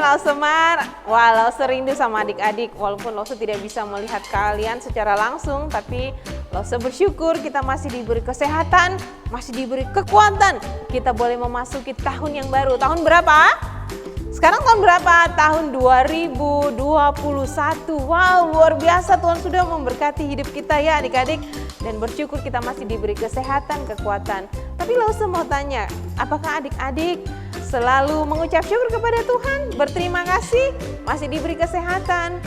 Lause Mar. Wah, Lause rindu sama adik-adik. Walaupun Lause tidak bisa melihat kalian secara langsung, tapi Lause bersyukur kita masih diberi kesehatan, masih diberi kekuatan. Kita boleh memasuki tahun yang baru. Tahun berapa? Sekarang tahun berapa? Tahun 2021. Wow, luar biasa, Tuhan sudah memberkati hidup kita ya adik-adik. Dan bersyukur kita masih diberi kesehatan, kekuatan. Tapi Lause mau tanya, apakah adik-adik selalu mengucap syukur kepada Tuhan? Berterima kasih, masih diberi kesehatan,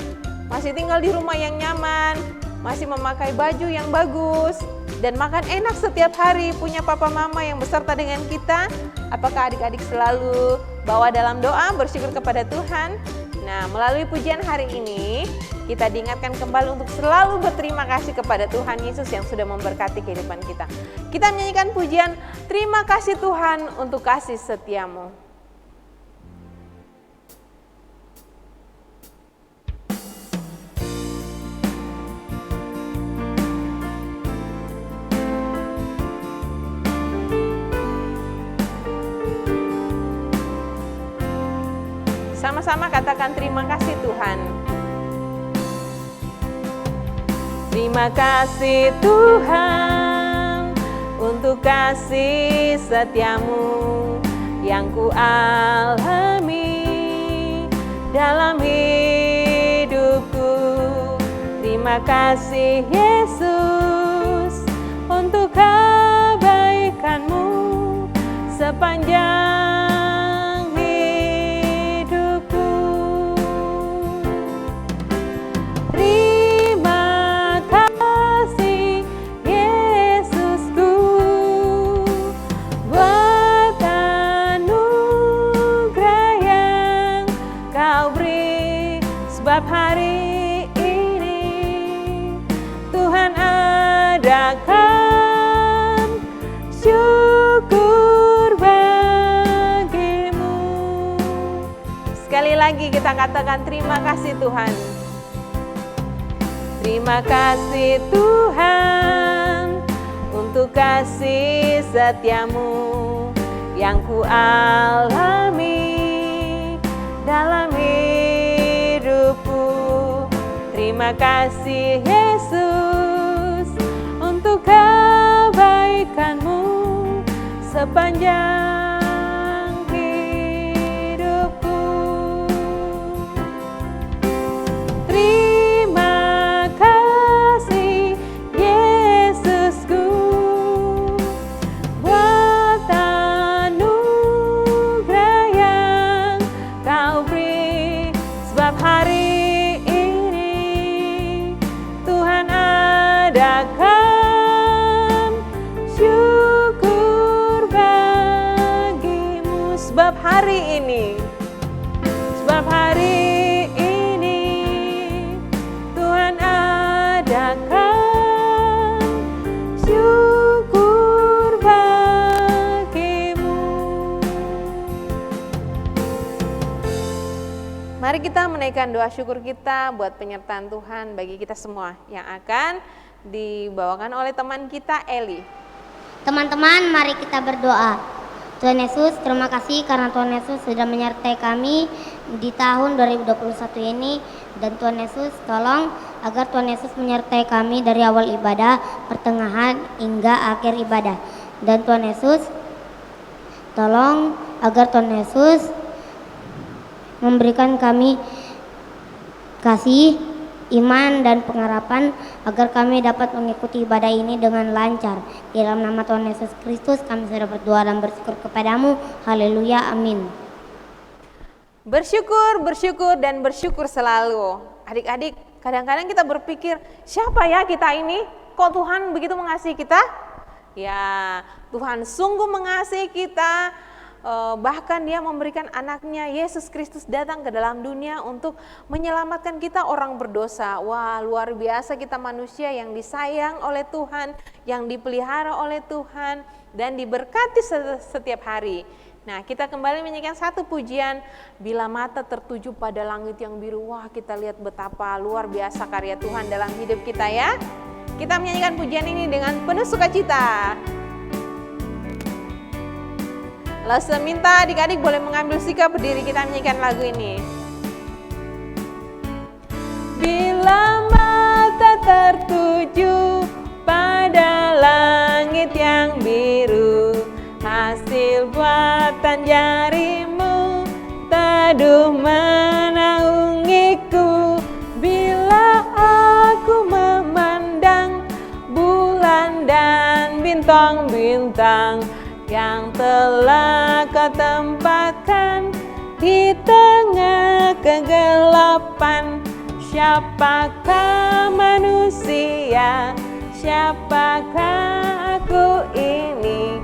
masih tinggal di rumah yang nyaman, masih memakai baju yang bagus, dan makan enak setiap hari, punya papa mama yang beserta dengan kita. Apakah adik-adik selalu bawa dalam doa bersyukur kepada Tuhan? Nah, melalui pujian hari ini, kita diingatkan kembali untuk selalu berterima kasih kepada Tuhan Yesus yang sudah memberkati kehidupan kita. Kita menyanyikan pujian, terima kasih Tuhan untuk kasih setiamu. Sama-sama katakan terima kasih Tuhan. Terima kasih Tuhan untuk kasih setiamu yang ku alami dalam hidupku. Terima kasih Yesus untuk kebaikanmu sepanjang hari ini Tuhan adakan syukur bagimu. Sekali lagi kita katakan terima kasih Tuhan. Terima kasih Tuhan untuk kasih setiamu yang ku alami dalam hidupku. Terima kasih Yesus untuk kebaikanmu sepanjang hidupku. Terima kasih Yesusku buat anugerah yang kau beri, sebab hari adakan syukur bagimu. Sebab hari ini Tuhan adakan syukur bagimu. Mari kita menaikkan doa syukur kita buat penyertaan Tuhan bagi kita semua yang akan dibawakan oleh teman kita Eli. Teman-teman, mari kita berdoa. Tuhan Yesus, terima kasih karena Tuhan Yesus sudah menyertai kami di tahun 2021 ini. Dan Tuhan Yesus, tolong agar Tuhan Yesus menyertai kami dari awal ibadah, pertengahan hingga akhir ibadah. Dan Tuhan Yesus, tolong agar Tuhan Yesus memberikan kami kasih, iman dan pengharapan agar kami dapat mengikuti ibadah ini dengan lancar. Di dalam nama Tuhan Yesus Kristus kami sudah berdoa dan bersyukur kepadamu. Haleluya, amin. Bersyukur, bersyukur dan bersyukur selalu. Adik-adik, kadang-kadang kita berpikir, siapa ya kita ini? Kok Tuhan begitu mengasihi kita? Ya, Tuhan sungguh mengasihi kita. Bahkan dia memberikan anaknya Yesus Kristus datang ke dalam dunia untuk menyelamatkan kita orang berdosa. Wah, luar biasa, kita manusia yang disayang oleh Tuhan, yang dipelihara oleh Tuhan dan diberkati setiap hari. Nah, kita kembali menyanyikan satu pujian, bila mata tertuju pada langit yang biru. Wah, kita lihat betapa luar biasa karya Tuhan dalam hidup kita ya. Kita menyanyikan pujian ini dengan penuh sukacita. Lause minta adik-adik boleh mengambil sikap berdiri, kita menyanyikan lagu ini. Bila mata tertuju pada langit yang biru, hasil buatan jarimu teduh menaungiku. Bila aku memandang bulan dan bintang-bintang yang telah kau tempatkan di tengah kegelapan, siapakah manusia, siapakah aku ini,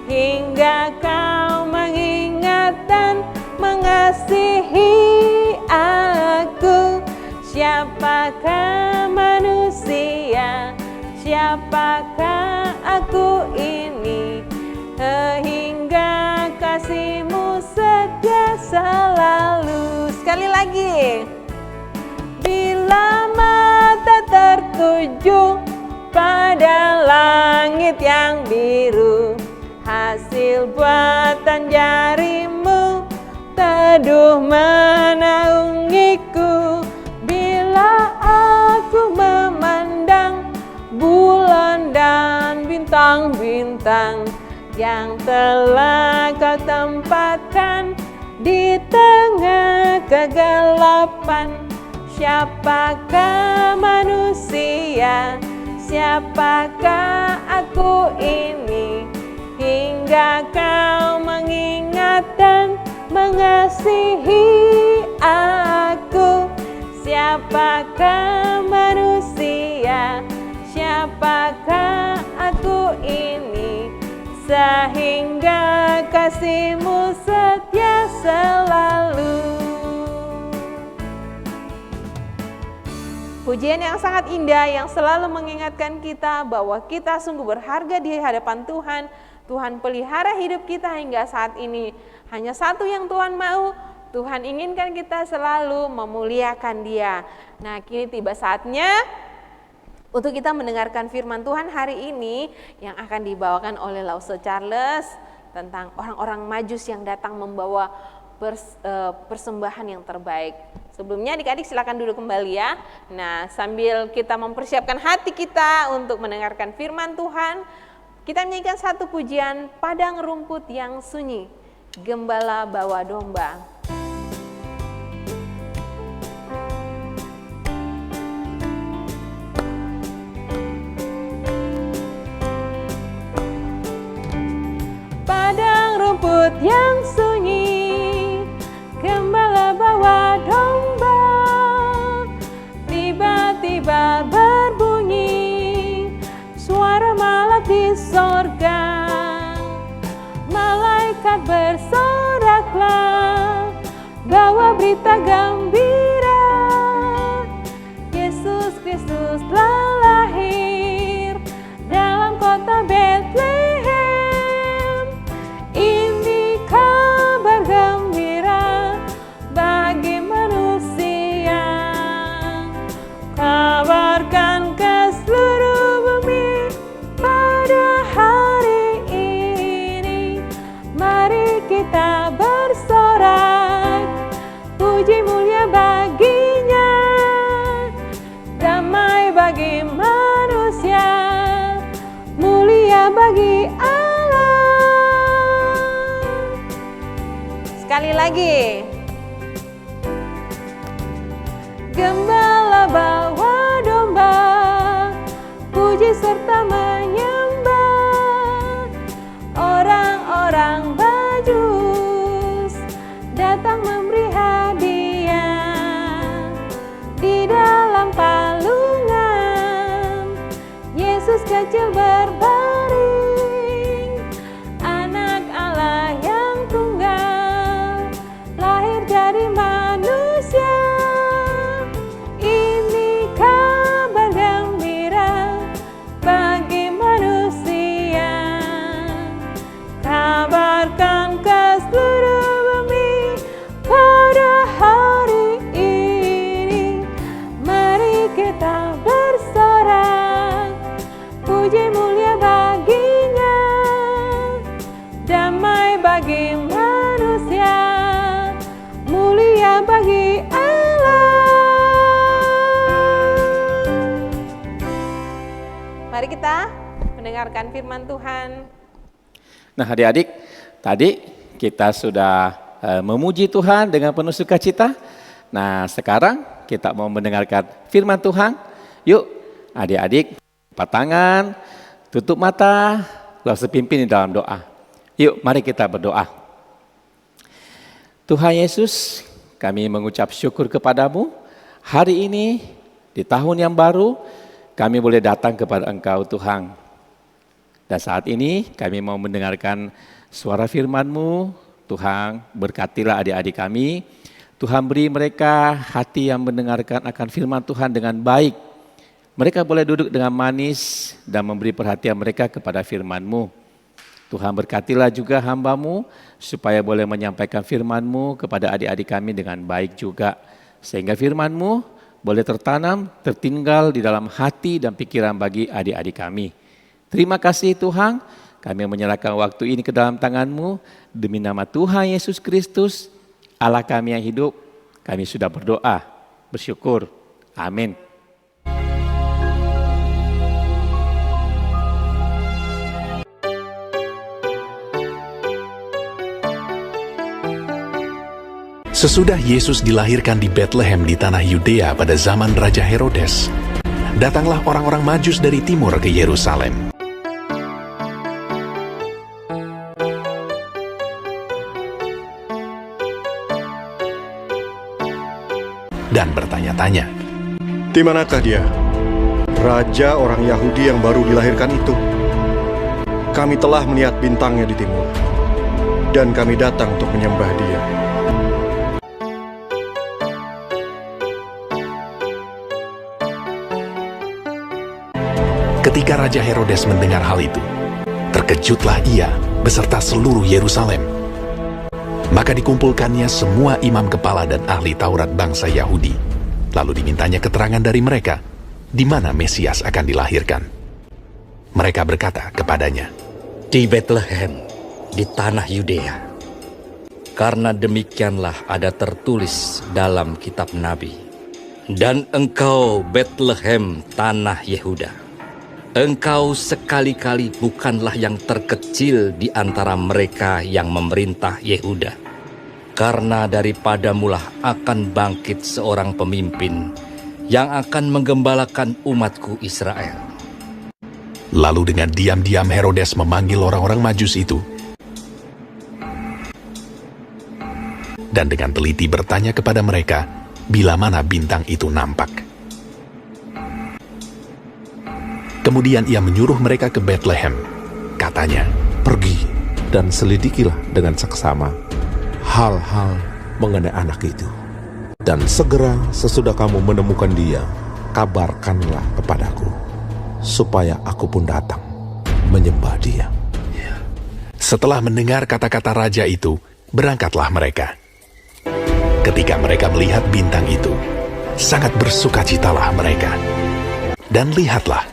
hingga kau mengingat dan mengasihi aku. Siapakah manusia, siapakah aku ini, sehingga kasih-Mu setia selalu. Sekali lagi. Bila mata tertuju pada langit yang biru, hasil buatan jarimu teduh menaungiku. Bila aku memandang bulan dan bintang-bintang yang telah kau tempatkan di tengah kegelapan, siapakah manusia, siapakah aku ini, hingga kau mengingat dan mengasihi aku. Siapakah manusia, siapakah aku ini, sehingga kasih-Mu setia selalu. Pujian yang sangat indah yang selalu mengingatkan kita bahwa kita sungguh berharga di hadapan Tuhan. Tuhan pelihara hidup kita hingga saat ini. Hanya satu yang Tuhan mau, Tuhan inginkan kita selalu memuliakan Dia. Nah, kini tiba saatnya untuk kita mendengarkan firman Tuhan hari ini yang akan dibawakan oleh Lause Charles tentang orang-orang Majus yang datang membawa persembahan yang terbaik. Sebelumnya adik-adik silakan duduk kembali ya. Nah, sambil kita mempersiapkan hati kita untuk mendengarkan firman Tuhan, kita menyanyikan satu pujian Padang Rumput yang Sunyi, Gembala Bawa Domba. Padang rumput yang sunyi, gembala bawa domba, tiba-tiba berbunyi suara malak di sorga. Malaikat bersoraklah, bawa berita gembira, Yesus Kristus telah lahir dalam kota Betlehem. Ini kabar gembira bagi manusia, kabarkan ke seluruh bumi pada hari ini. Mari kita bersorak, puji mulia baginya, damai bagi manusia, mulia bagi Allah. Sekali lagi. Gembala bawa domba, puji serta menyembah. Orang-orang Majus datang memberi hadiah. Di dalam palungan Yesus kecil berbaring, anak Allah yang tunggal lahir jadi manusia. Ini kabar gembira bagi manusia, kabarkan ke seluruh bumi pada hari ini. Mari kita bersorak, puji mulia Mari kita mendengarkan firman Tuhan. Nah adik-adik, tadi kita sudah memuji Tuhan dengan penuh sukacita. Nah sekarang kita mau mendengarkan firman Tuhan. Yuk adik-adik, lipat tangan, tutup mata, lalu pimpin di dalam doa. Yuk mari kita berdoa. Tuhan Yesus, kami mengucap syukur kepadamu. Hari ini di tahun yang baru kami boleh datang kepada Engkau Tuhan. Dan saat ini kami mau mendengarkan suara firman-Mu. Tuhan berkatilah adik-adik kami. Tuhan beri mereka hati yang mendengarkan akan firman Tuhan dengan baik. Mereka boleh duduk dengan manis dan memberi perhatian mereka kepada firman-Mu. Tuhan berkatilah juga hamba-Mu supaya boleh menyampaikan firman-Mu kepada adik-adik kami dengan baik juga. Sehingga firman-Mu boleh tertanam, tertinggal di dalam hati dan pikiran bagi adik-adik kami. Terima kasih Tuhan, kami menyerahkan waktu ini ke dalam tangan-Mu. Demi nama Tuhan Yesus Kristus, Allah kami yang hidup, kami sudah berdoa, bersyukur. Amin. Sesudah Yesus dilahirkan di Bethlehem di tanah Yudea pada zaman Raja Herodes, datanglah orang-orang Majus dari timur ke Yerusalem. Dan bertanya-tanya, "Di manakah dia? Raja orang Yahudi yang baru dilahirkan itu. Kami telah melihat bintangnya di timur, dan kami datang untuk menyembah dia." Ketika Raja Herodes mendengar hal itu, terkejutlah ia beserta seluruh Yerusalem. Maka dikumpulkannya semua imam kepala dan ahli Taurat bangsa Yahudi. Lalu dimintanya keterangan dari mereka, di mana Mesias akan dilahirkan. Mereka berkata kepadanya, "Di Bethlehem, di tanah Yudea. Karena demikianlah ada tertulis dalam kitab Nabi. Dan engkau Bethlehem tanah Yehuda, engkau sekali-kali bukanlah yang terkecil di antara mereka yang memerintah Yehuda. Karena daripadamulah akan bangkit seorang pemimpin yang akan menggembalakan umatku Israel." Lalu dengan diam-diam Herodes memanggil orang-orang Majus itu. Dan dengan teliti bertanya kepada mereka, bila mana bintang itu nampak. Kemudian ia menyuruh mereka ke Bethlehem. Katanya, "Pergi dan selidikilah dengan seksama hal-hal mengenai anak itu. Dan segera sesudah kamu menemukan dia, kabarkanlah kepadaku, supaya aku pun datang menyembah dia." Setelah mendengar kata-kata raja itu, berangkatlah mereka. Ketika mereka melihat bintang itu, sangat bersukacitalah mereka. Dan lihatlah,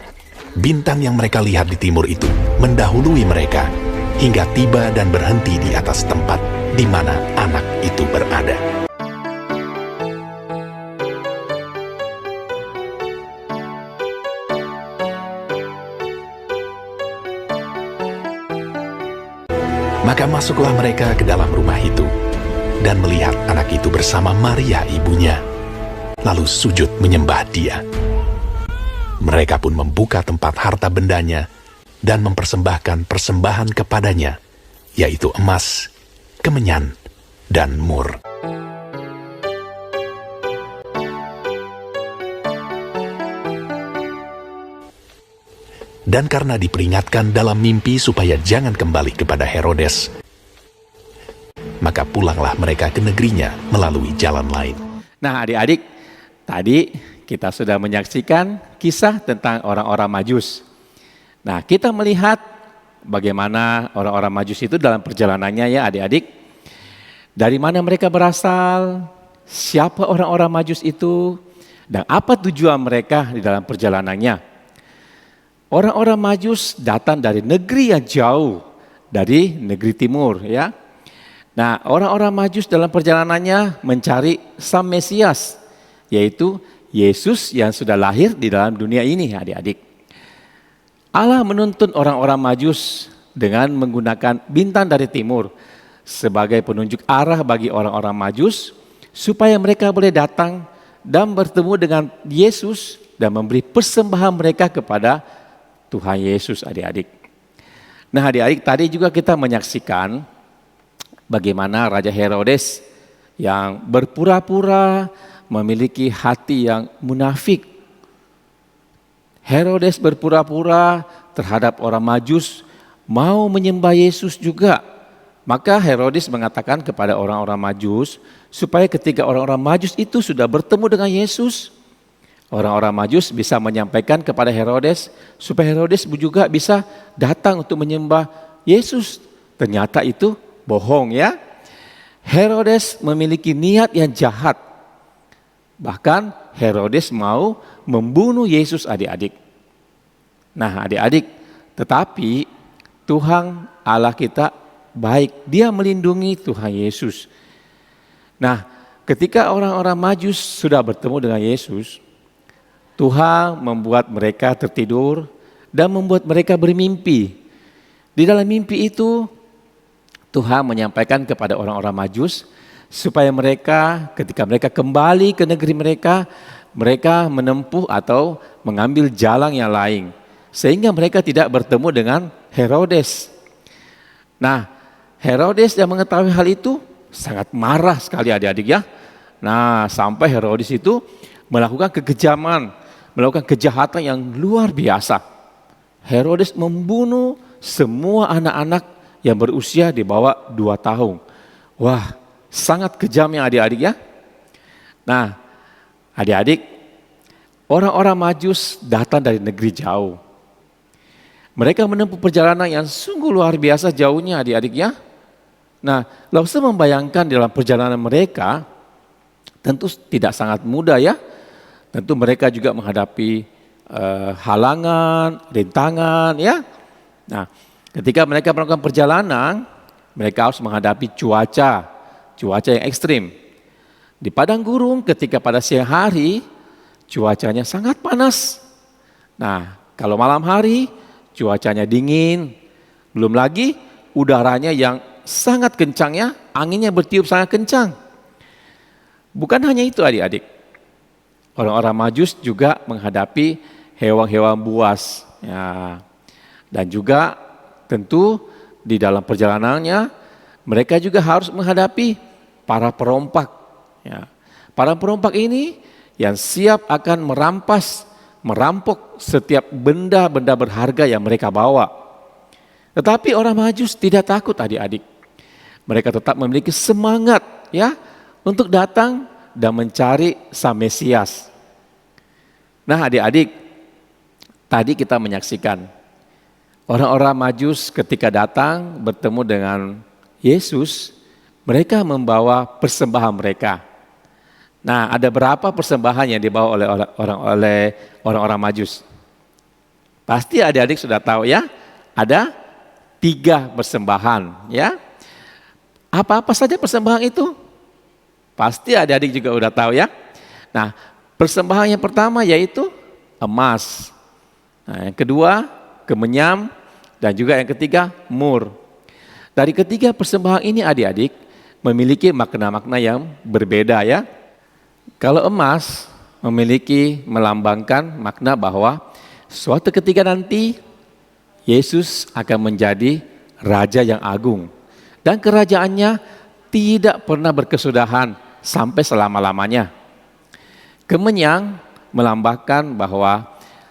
bintang yang mereka lihat di timur itu mendahului mereka hingga tiba dan berhenti di atas tempat di mana anak itu berada. Maka masuklah mereka ke dalam rumah itu dan melihat anak itu bersama Maria ibunya, lalu sujud menyembah dia. Mereka pun membuka tempat harta bendanya dan mempersembahkan persembahan kepadanya, yaitu emas, kemenyan, dan mur. Dan karena diperingatkan dalam mimpi supaya jangan kembali kepada Herodes, maka pulanglah mereka ke negerinya melalui jalan lain. Nah adik-adik, tadi kita sudah menyaksikan kisah tentang orang-orang Majus. Nah kita melihat bagaimana orang-orang Majus itu dalam perjalanannya ya adik-adik. Dari mana mereka berasal, siapa orang-orang Majus itu, dan apa tujuan mereka di dalam perjalanannya. Orang-orang Majus datang dari negeri yang jauh, dari negeri timur ya. Nah orang-orang Majus dalam perjalanannya mencari Sang Mesias, yaitu Yesus yang sudah lahir di dalam dunia ini adik-adik. Allah menuntun orang-orang Majus dengan menggunakan bintang dari timur sebagai penunjuk arah bagi orang-orang Majus supaya mereka boleh datang dan bertemu dengan Yesus dan memberi persembahan mereka kepada Tuhan Yesus, adik-adik. Nah, adik-adik, tadi juga kita menyaksikan bagaimana Raja Herodes yang berpura-pura memiliki hati yang munafik. Herodes berpura-pura terhadap orang Majus mau menyembah Yesus juga. Maka Herodes mengatakan kepada orang-orang Majus supaya ketika orang-orang Majus itu sudah bertemu dengan Yesus, orang-orang Majus bisa menyampaikan kepada Herodes supaya Herodes juga bisa datang untuk menyembah Yesus. Ternyata itu bohong ya. Herodes memiliki niat yang jahat. Bahkan Herodes mau membunuh Yesus, adik-adik. Nah, adik-adik, tetapi Tuhan Allah kita baik, Dia melindungi Tuhan Yesus. Nah, ketika orang-orang Majus sudah bertemu dengan Yesus, Tuhan membuat mereka tertidur dan membuat mereka bermimpi. Di dalam mimpi itu, Tuhan menyampaikan kepada orang-orang Majus supaya mereka ketika mereka kembali ke negeri mereka, mereka menempuh atau mengambil jalan yang lain. Sehingga mereka tidak bertemu dengan Herodes. Nah, Herodes yang mengetahui hal itu sangat marah sekali, adik-adik ya. Nah, sampai Herodes itu melakukan kekejaman, melakukan kejahatan yang luar biasa. Herodes membunuh semua anak-anak yang berusia di bawah 2 tahun. Wah, sangat kejam ya adik-adik ya. Nah, adik-adik, orang-orang Majus datang dari negeri jauh. Mereka menempuh perjalanan yang sungguh luar biasa jauhnya, adik-adik ya. Nah, lalu saya membayangkan dalam perjalanan mereka, tentu tidak sangat mudah ya. Tentu mereka juga menghadapi halangan, rintangan ya. Nah, ketika mereka melakukan perjalanan, mereka harus menghadapi cuaca yang ekstrim. Di padang gurun ketika pada siang hari, cuacanya sangat panas. Nah, kalau malam hari, cuacanya dingin. Belum lagi udaranya yang sangat kencang ya, anginnya bertiup sangat kencang. Bukan hanya itu adik-adik. Orang-orang Majus juga menghadapi hewan-hewan buas. Ya. Dan juga tentu di dalam perjalanannya mereka juga harus menghadapi para perompak. Ya. Para perompak ini yang siap akan merampok setiap benda-benda berharga yang mereka bawa. Tetapi orang Majus tidak takut adik-adik. Mereka tetap memiliki semangat ya untuk datang dan mencari Sang Mesias. Nah adik-adik, tadi kita menyaksikan orang-orang Majus ketika datang bertemu dengan Yesus, mereka membawa persembahan mereka. Nah, ada berapa persembahan yang dibawa oleh orang-orang Majus? Pasti adik-adik sudah tahu ya, ada 3 persembahan ya. Apa-apa saja persembahan itu? Pasti adik-adik juga udah tahu ya. Nah, persembahan yang pertama yaitu emas. Nah, yang kedua kemenyam dan juga yang ketiga mur. Dari ketiga persembahan ini adik-adik memiliki makna-makna yang berbeda ya. Kalau emas memiliki melambangkan makna bahwa suatu ketika nanti Yesus akan menjadi Raja yang agung dan kerajaannya tidak pernah berkesudahan sampai selama-lamanya. Kemenyang melambangkan bahwa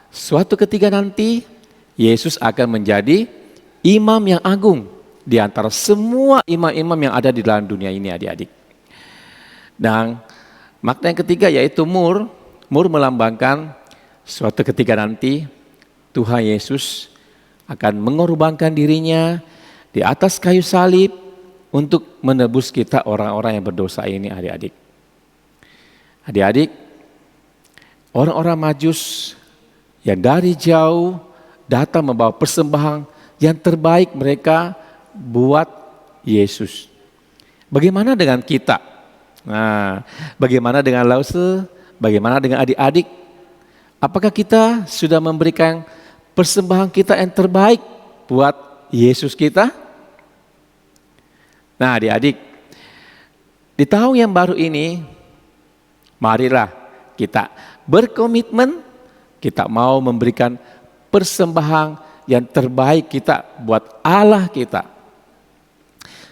suatu ketika nanti Yesus akan menjadi imam yang agung di antara semua imam-imam yang ada di dalam dunia ini adik-adik. Dan makna yang ketiga yaitu mur. Mur melambangkan suatu ketika nanti Tuhan Yesus akan mengorbankan dirinya di atas kayu salib untuk menebus kita orang-orang yang berdosa ini adik-adik. Adik-adik, orang-orang Majus yang dari jauh datang membawa persembahan yang terbaik mereka buat Yesus. Bagaimana dengan kita? Nah, bagaimana dengan Lause? Bagaimana dengan adik-adik? Apakah kita sudah memberikan persembahan kita yang terbaik buat Yesus kita? Nah, adik-adik, di tahun yang baru ini, marilah kita berkomitmen, kita mau memberikan persembahan yang terbaik kita buat Allah kita.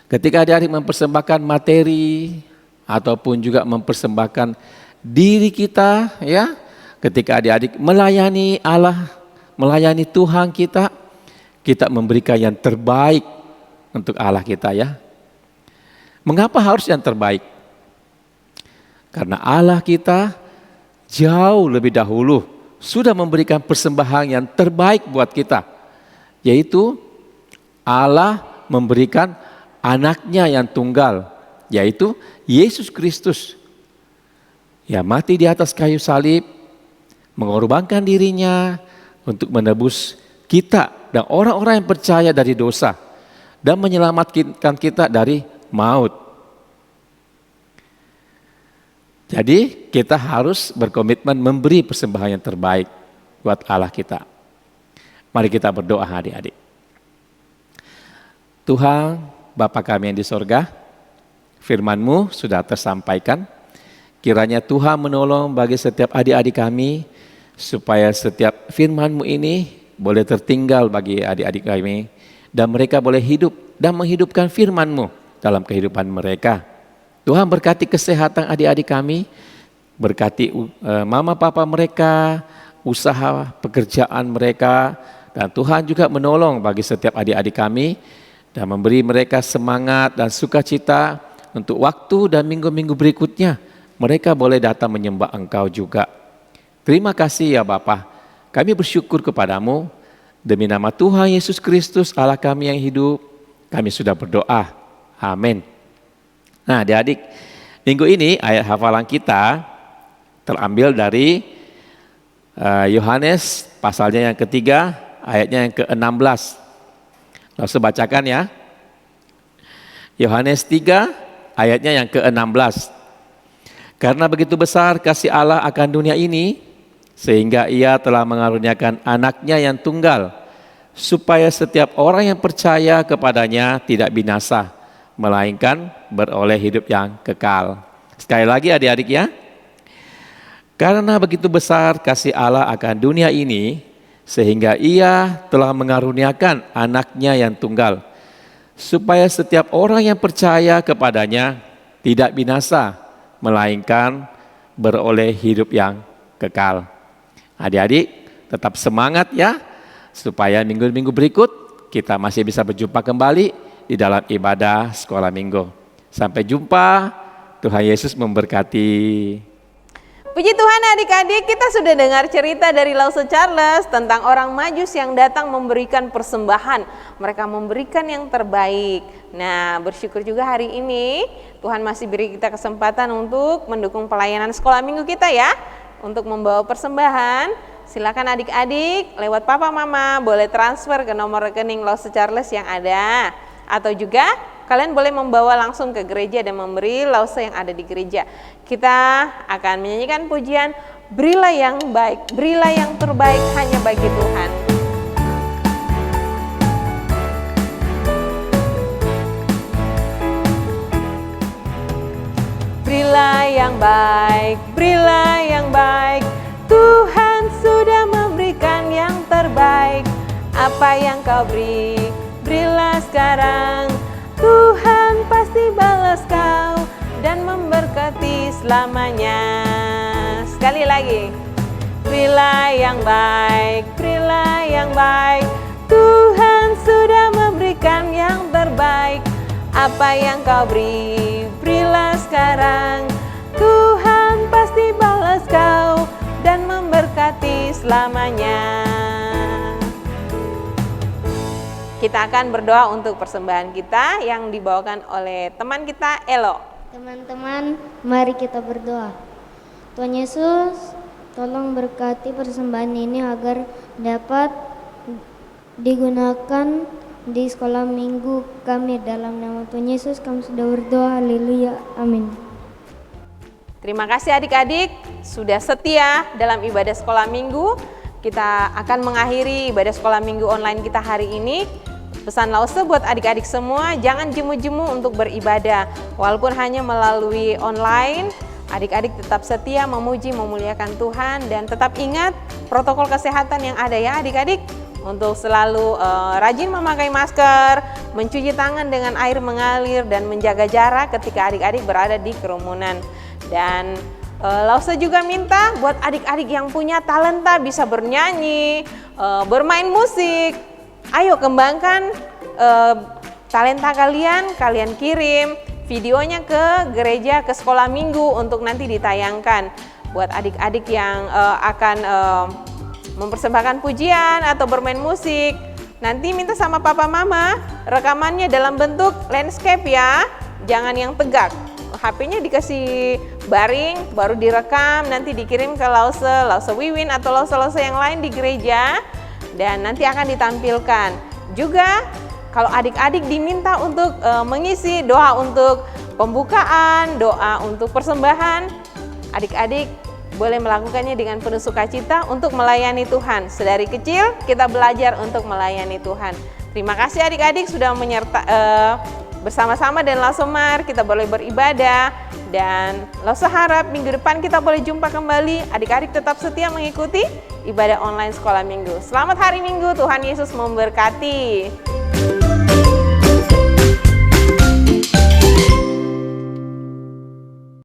Ketika adik-adik mempersembahkan materi ataupun juga mempersembahkan diri kita, ya, ketika adik-adik melayani Allah, melayani Tuhan kita, kita memberikan yang terbaik untuk Allah kita, ya. Mengapa harus yang terbaik? Karena Allah kita jauh lebih dahulu sudah memberikan persembahan yang terbaik buat kita, yaitu Allah memberikan anaknya yang tunggal, yaitu Yesus Kristus, yang mati di atas kayu salib, mengorbankan dirinya untuk menebus kita dan orang-orang yang percaya dari dosa dan menyelamatkan kita dari maut. Jadi kita harus berkomitmen memberi persembahan yang terbaik buat Allah kita. Mari kita berdoa adik-adik. Tuhan, Bapa kami yang di sorga, firman-Mu sudah tersampaikan. Kiranya Tuhan menolong bagi setiap adik-adik kami, supaya setiap firman-Mu ini boleh tertinggal bagi adik-adik kami, dan mereka boleh hidup dan menghidupkan firman-Mu dalam kehidupan mereka. Tuhan berkati kesehatan adik-adik kami, berkati mama papa mereka, usaha pekerjaan mereka, dan Tuhan juga menolong bagi setiap adik-adik kami dan memberi mereka semangat dan sukacita untuk waktu dan minggu-minggu berikutnya mereka boleh datang menyembah Engkau juga. Terima kasih ya Bapa, kami bersyukur kepadamu, demi nama Tuhan Yesus Kristus Allah kami yang hidup, kami sudah berdoa. Amin. Nah adik-adik, minggu ini ayat hafalan kita terambil dari Yohanes pasalnya yang ketiga, ayatnya yang ke-16. Langsung bacakan ya. Yohanes 3 ayatnya yang ke-16. Karena begitu besar kasih Allah akan dunia ini, sehingga Ia telah mengaruniakan anaknya yang tunggal, supaya setiap orang yang percaya kepadanya tidak binasa, melainkan beroleh hidup yang kekal. Sekali lagi adik-adik ya. Karena begitu besar kasih Allah akan dunia ini, sehingga Ia telah mengaruniakan anaknya yang tunggal, supaya setiap orang yang percaya kepadanya tidak binasa, melainkan beroleh hidup yang kekal. Adik-adik tetap semangat ya, supaya minggu-minggu berikut kita masih bisa berjumpa kembali di dalam ibadah sekolah minggu. Sampai jumpa, Tuhan Yesus memberkati. Puji Tuhan adik-adik, kita sudah dengar cerita dari Lause Charles tentang orang Majus yang datang memberikan persembahan. Mereka memberikan yang terbaik. Nah, bersyukur juga hari ini Tuhan masih beri kita kesempatan untuk mendukung pelayanan sekolah minggu kita ya. Untuk membawa persembahan, silakan adik-adik lewat papa mama boleh transfer ke nomor rekening Lause Charles yang ada. Atau juga kalian boleh membawa langsung ke gereja dan memberi lause yang ada di gereja. Kita akan menyanyikan pujian Berilah yang baik, berilah yang terbaik hanya bagi Tuhan. Berilah yang baik, berilah yang baik, Tuhan sudah memberikan yang terbaik. Apa yang kau beri, berilah sekarang, Tuhan pasti balas kau dan memberkati selamanya. Sekali lagi, berilah yang baik, berilah yang baik, Tuhan sudah memberikan yang terbaik. Apa yang kau beri, berilah sekarang, Tuhan pasti balas kau dan memberkati selamanya. Kita akan berdoa untuk persembahan kita yang dibawakan oleh teman kita Elo. Teman-teman, mari kita berdoa. Tuhan Yesus, tolong berkati persembahan ini agar dapat digunakan di sekolah minggu kami. Dalam nama Tuhan Yesus kami sudah berdoa. Haleluya. Amin. Terima kasih adik-adik sudah setia dalam ibadah sekolah minggu. kita akan mengakhiri ibadah sekolah minggu online kita hari ini. Pesan Lause buat adik-adik semua, jangan jemu-jemu untuk beribadah. Walaupun hanya melalui online, adik-adik tetap setia memuji, memuliakan Tuhan, dan tetap ingat protokol kesehatan yang ada ya adik-adik. Untuk selalu rajin memakai masker, mencuci tangan dengan air mengalir, dan menjaga jarak ketika adik-adik berada di kerumunan. Dan Lause juga minta buat adik-adik yang punya talenta bisa bernyanyi, bermain musik, ayo kembangkan talenta kalian, kalian kirim videonya ke gereja, ke sekolah minggu untuk nanti ditayangkan. Buat adik-adik yang akan mempersembahkan pujian atau bermain musik, nanti minta sama papa mama rekamannya dalam bentuk landscape ya, jangan yang tegak. HP-nya dikasih baring, baru direkam, nanti dikirim ke Lause Wiwin atau Lause yang lain di gereja, dan nanti akan ditampilkan. Juga kalau adik-adik diminta untuk mengisi doa untuk pembukaan, doa untuk persembahan, adik-adik boleh melakukannya dengan penuh sukacita untuk melayani Tuhan. Sedari kecil kita belajar untuk melayani Tuhan. Terima kasih adik-adik sudah bersama-sama dan Lasemar kita boleh beribadah, dan Lause harap minggu depan kita boleh jumpa kembali. Adik-adik tetap setia mengikuti ibadah online sekolah minggu. Selamat hari Minggu, Tuhan Yesus memberkati.